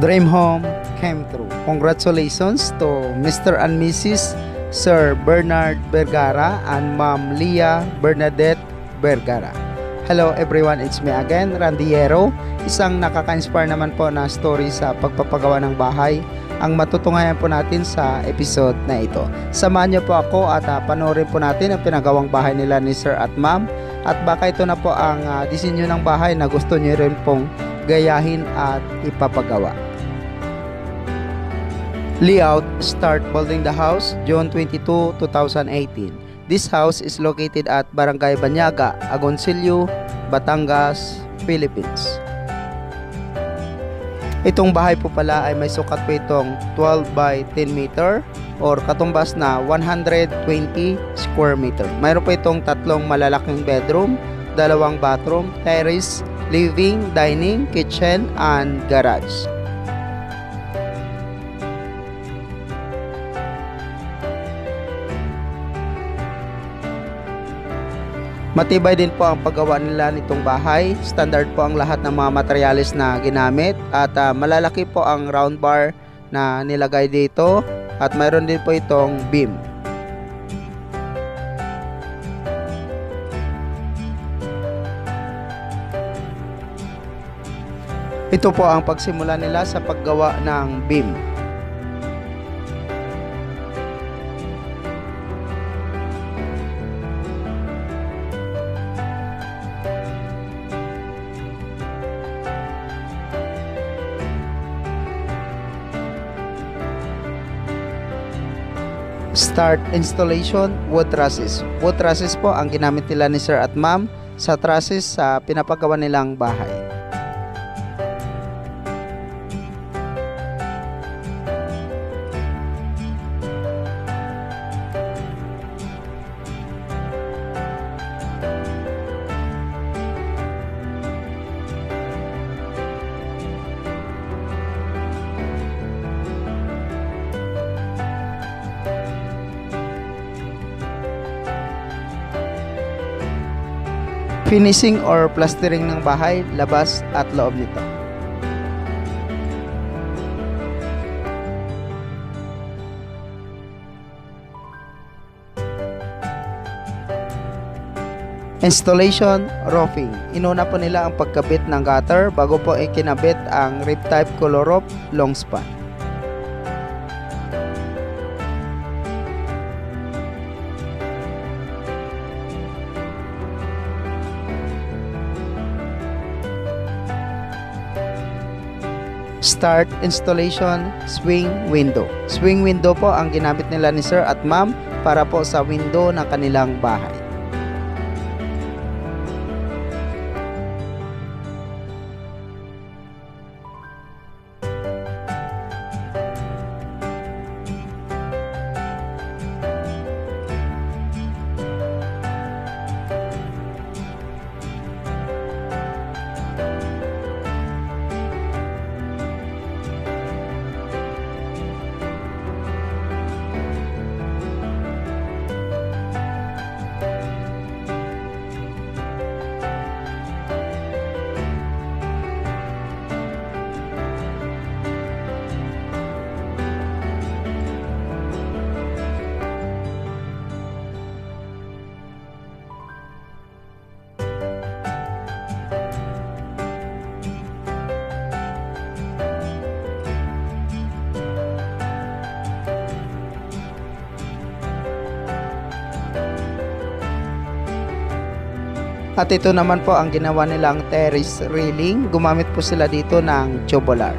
Dream home came true. Congratulations to Mr. and Mrs. Sir Bernard Vergara and Ma'am Leah Bernadette Vergara. Hello everyone, it's me again, Randiero. Isang nakaka-inspire naman po na story sa pagpapagawa ng bahay ang matutunghayan po natin sa episode na ito. Samahan niyo po ako at panoorin po natin ang pinagawang bahay nila ni Sir at Ma'am, at baka ito na po ang disenyo ng bahay na gusto niyo rin pong gayahin at ipapagawa. Layout: start building the house June 22, 2018. This house is located at Barangay Banyaga, Agoncillo, Batangas, Philippines. Itong bahay po pala ay may sukat po itong 12 by 10 meter or katumbas na 120 square meter. Mayroon po itong tatlong malalaking bedroom, dalawang bathroom, terrace, living, dining, kitchen, and garage. Matibay din po ang paggawa nila nitong bahay. Standard po ang lahat ng mga materyales na ginamit at malalaki po ang round bar na nilagay dito at mayroon din po itong beam. Ito po ang pagsimula nila sa paggawa ng beam. Start installation, wood trusses. Wood trusses po ang ginamit nila ni Sir at Ma'am sa trusses sa pinapagawa nilang bahay. Finishing or plastering ng bahay, labas at loob nito. Installation, roofing. Inuna po nila ang pagkabit ng gutter bago po ikinabit ang rip type color roof long span. Start installation, swing window. Swing window po ang ginamit nila ni Sir at Ma'am para po sa window ng kanilang bahay. At ito naman po ang ginawa nilang terrace railing. Gumamit po sila dito ng tubular.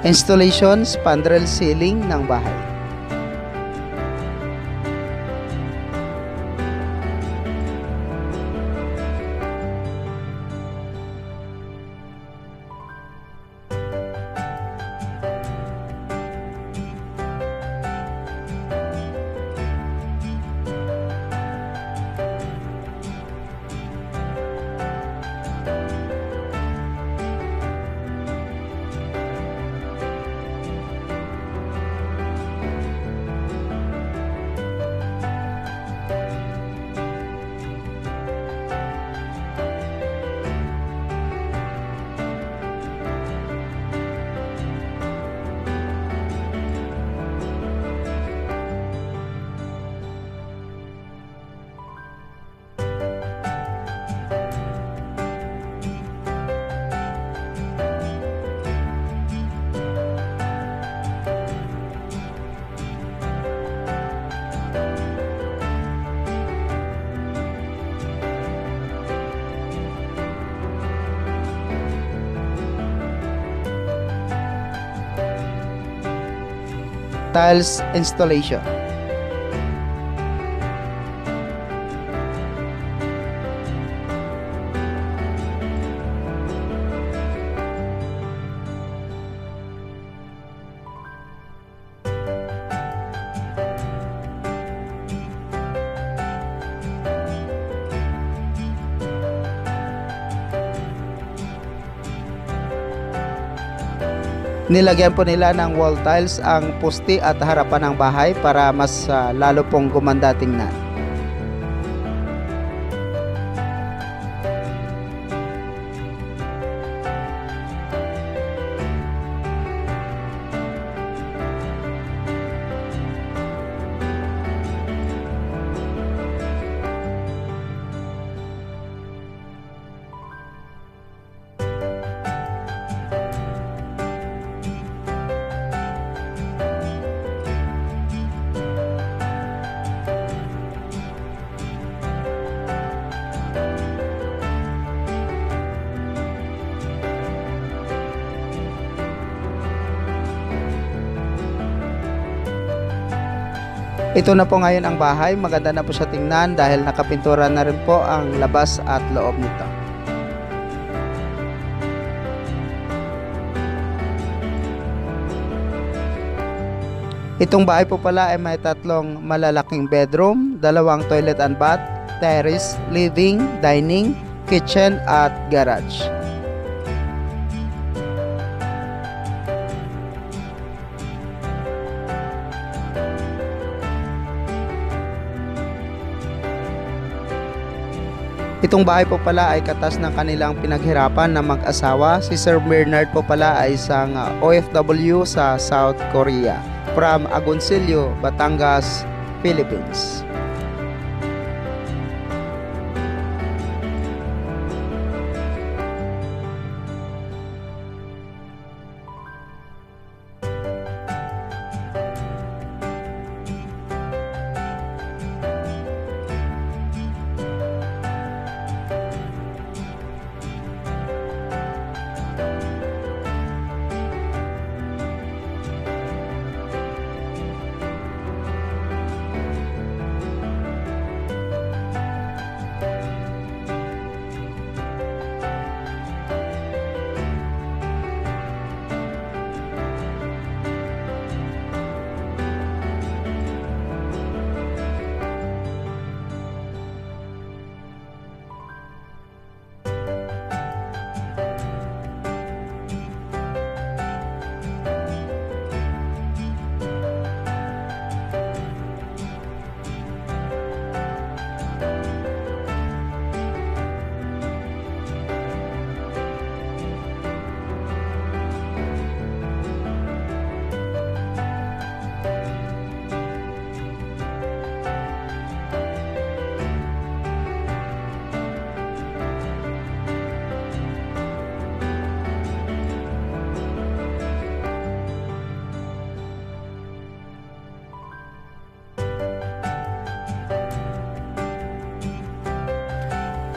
Installation, spandrel ceiling ng bahay. Tiles installation. Nilagyan po nila ng wall tiles ang poste at harapan ng bahay para mas lalo pong gumanda tingnan. Ito na po ngayon ang bahay. Maganda na po siya tingnan dahil nakapintura na rin po ang labas at loob nito. Itong bahay po pala ay may tatlong malalaking bedroom, dalawang toilet and bath, terrace, living, dining, kitchen at garage. Itong bahay po pala ay katas ng kanilang pinaghirapan na mag-asawa. Si Sir Bernard po pala ay isang OFW sa South Korea from Agoncillo, Batangas, Philippines.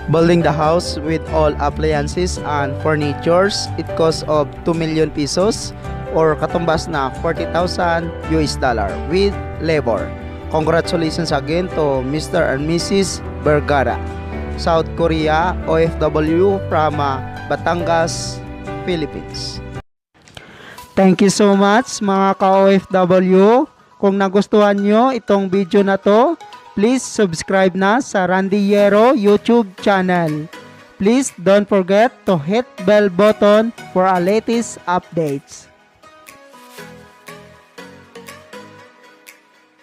Building the house with all appliances and furnitures, it costs of 2 million pesos or katumbas na 40,000 US dollar with labor. Congratulations again to Mr. and Mrs. Vergara, South Korea OFW from Batangas, Philippines. Thank you so much mga ka-OFW. Kung nagustuhan nyo itong video na to, please subscribe na sa Randy Yero YouTube channel. Please don't forget to hit bell button for our latest updates.